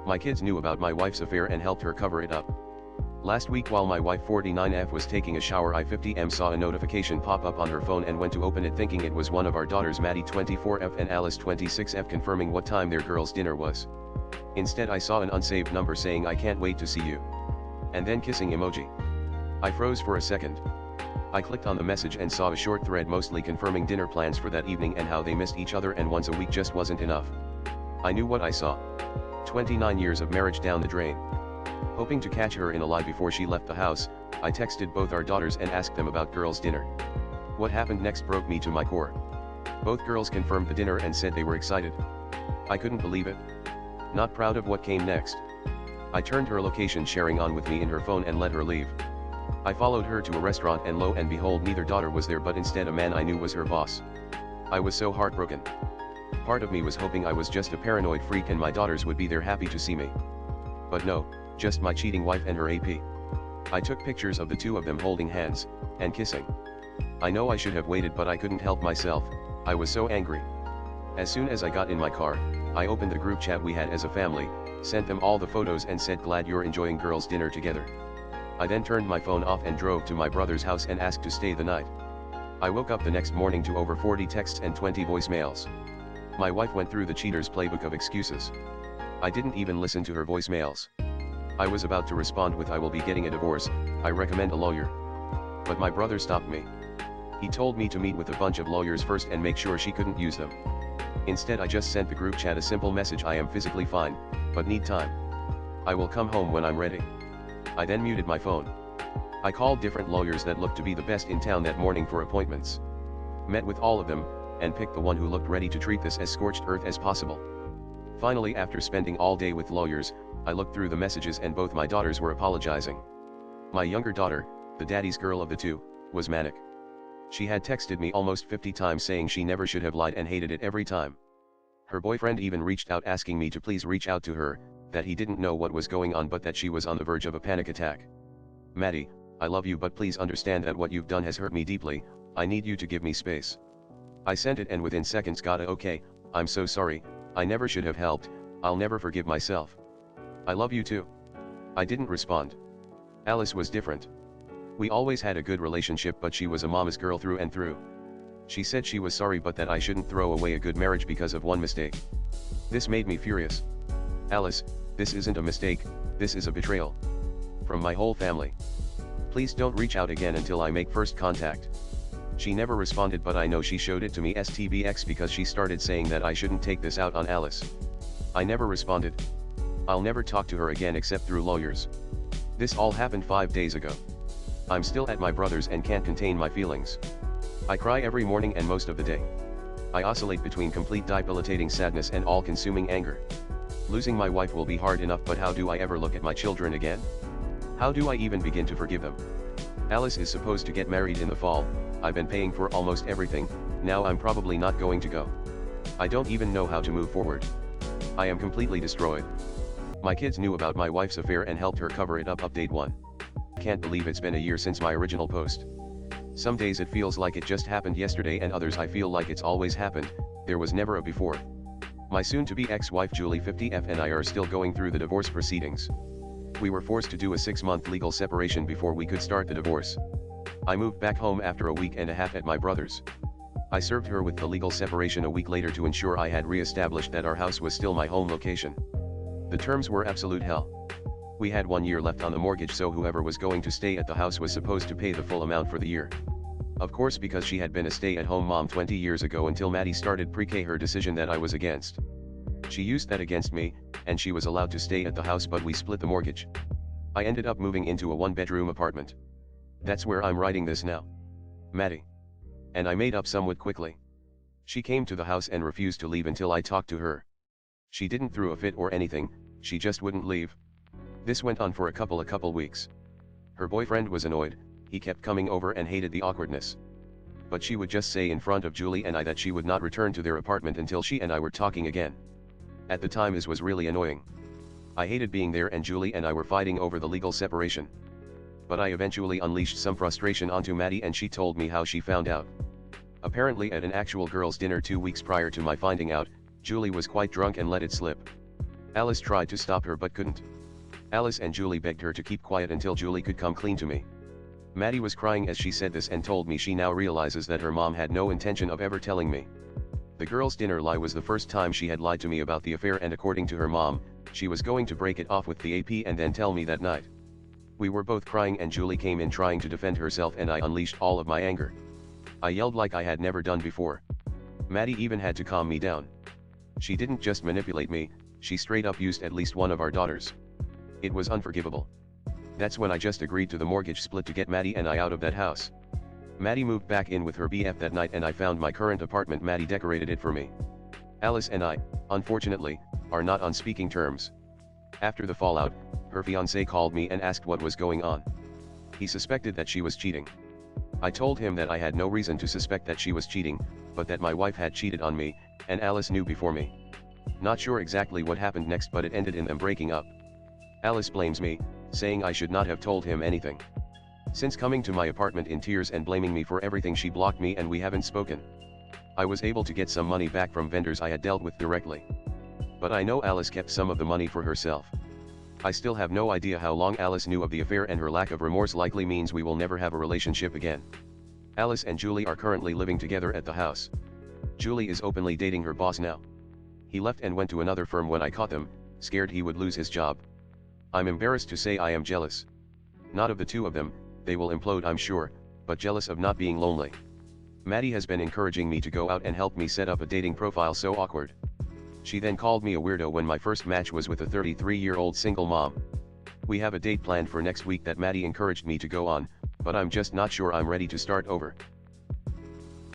My kids knew about my wife's affair and helped her cover it up. Last week while my wife 49F was taking a shower, I 50M saw a notification pop up on her phone and went to open it thinking it was one of our daughters Maddie 24F and Alice 26F confirming what time their girls' dinner was. Instead I saw an unsaved number saying I can't wait to see you. And then kissing emoji. I froze for a second. I clicked on the message and saw a short thread mostly confirming dinner plans for that evening and how they missed each other and once a week just wasn't enough. I knew what I saw. 29 years of marriage down the drain. Hoping to catch her in a lie before she left the house, I texted both our daughters and asked them about girls' dinner. What happened next broke me to my core. Both girls confirmed the dinner and said they were excited. I couldn't believe it. Not proud of what came next. I turned her location sharing on with me in her phone and let her leave. I followed her to a restaurant and lo and behold neither daughter was there but instead a man I knew was her boss. I was so heartbroken. Part of me was hoping I was just a paranoid freak and my daughters would be there happy to see me. But no, just my cheating wife and her AP. I took pictures of the two of them holding hands, and kissing. I know I should have waited but I couldn't help myself, I was so angry. As soon as I got in my car, I opened the group chat we had as a family, sent them all the photos and said glad you're enjoying girls' dinner together. I then turned my phone off and drove to my brother's house and asked to stay the night. I woke up the next morning to over 40 texts and 20 voicemails. My wife went through the cheater's playbook of excuses. I didn't even listen to her voicemails. I was about to respond with I will be getting a divorce, I recommend a lawyer. But my brother stopped me. He told me to meet with a bunch of lawyers first and make sure she couldn't use them. Instead I just sent the group chat a simple message I am physically fine, but need time. I will come home when I'm ready. I then muted my phone. I called different lawyers that looked to be the best in town that morning for appointments. Met with all of them, and picked the one who looked ready to treat this as scorched earth as possible. Finally after spending all day with lawyers, I looked through the messages and both my daughters were apologizing. My younger daughter, the daddy's girl of the two, was manic. She had texted me almost 50 times saying she never should have lied and hated it every time. Her boyfriend even reached out asking me to please reach out to her, that he didn't know what was going on but that she was on the verge of a panic attack. Maddie, I love you but please understand that what you've done has hurt me deeply, I need you to give me space. I sent it and within seconds got a okay, I'm so sorry, I never should have helped, I'll never forgive myself. I love you too. I didn't respond. Alice was different. We always had a good relationship but she was a mama's girl through and through. She said she was sorry but that I shouldn't throw away a good marriage because of one mistake. This made me furious. Alice, this isn't a mistake, this is a betrayal. From my whole family. Please don't reach out again until I make first contact. She never responded but I know she showed it to me STBX because she started saying that I shouldn't take this out on Alice. I never responded. I'll never talk to her again except through lawyers. This all happened 5 days ago. I'm still at my brother's and can't contain my feelings. I cry every morning and most of the day. I oscillate between complete debilitating sadness and all-consuming anger. Losing my wife will be hard enough but how do I ever look at my children again? How do I even begin to forgive them? Alice is supposed to get married in the fall, I've been paying for almost everything, now I'm probably not going to go. I don't even know how to move forward. I am completely destroyed. My kids knew about my wife's affair and helped her cover it up. Update 1. Can't believe it's been a year since my original post. Some days it feels like it just happened yesterday and others I feel like it's always happened, there was never a before. My soon-to-be ex-wife Julie 50F and I are still going through the divorce proceedings. We were forced to do a 6-month legal separation before we could start the divorce. I moved back home after a week and a half at my brother's. I served her with the legal separation a week later to ensure I had re-established that our house was still my home location. The terms were absolute hell. We had 1 year left on the mortgage so whoever was going to stay at the house was supposed to pay the full amount for the year. Of course because she had been a stay-at-home mom 20 years ago until Maddie started pre-K her decision that I was against. She used that against me, and she was allowed to stay at the house but we split the mortgage. I ended up moving into a 1-bedroom apartment. That's where I'm writing this now. Maddie. And I made up somewhat quickly. She came to the house and refused to leave until I talked to her. She didn't throw a fit or anything, she just wouldn't leave. This went on for a couple weeks. Her boyfriend was annoyed, he kept coming over and hated the awkwardness. But she would just say in front of Julie and I that she would not return to their apartment until she and I were talking again. At the time this was really annoying. I hated being there and Julie and I were fighting over the legal separation. But I eventually unleashed some frustration onto Maddie and she told me how she found out. Apparently at an actual girls' dinner 2 weeks prior to my finding out, Julie was quite drunk and let it slip. Alice tried to stop her but couldn't. Alice and Julie begged her to keep quiet until Julie could come clean to me. Maddie was crying as she said this and told me she now realizes that her mom had no intention of ever telling me. The girls' dinner lie was the first time she had lied to me about the affair, and according to her mom, she was going to break it off with the AP and then tell me that night. We were both crying and Julie came in trying to defend herself and I unleashed all of my anger. I yelled like I had never done before. Maddie even had to calm me down. She didn't just manipulate me, she straight up used at least one of our daughters. It was unforgivable. That's when I just agreed to the mortgage split to get Maddie and I out of that house. Maddie moved back in with her BF that night and I found my current apartment. Maddie decorated it for me. Alice and I, unfortunately, are not on speaking terms. After the fallout, her fiancé called me and asked what was going on. He suspected that she was cheating. I told him that I had no reason to suspect that she was cheating, but that my wife had cheated on me, and Alice knew before me. Not sure exactly what happened next, but it ended in them breaking up. Alice blames me, saying I should not have told him anything. Since coming to my apartment in tears and blaming me for everything, she blocked me and we haven't spoken. I was able to get some money back from vendors I had dealt with directly. But I know Alice kept some of the money for herself. I still have no idea how long Alice knew of the affair, and her lack of remorse likely means we will never have a relationship again. Alice and Julie are currently living together at the house. Julie is openly dating her boss now. He left and went to another firm when I caught them, scared he would lose his job. I'm embarrassed to say I am jealous. Not of the two of them, they will implode I'm sure, but jealous of not being lonely. Maddie has been encouraging me to go out and help me set up a dating profile. So awkward. She then called me a weirdo when my first match was with a 33-year-old single mom. We have a date planned for next week that Maddie encouraged me to go on, but I'm just not sure I'm ready to start over.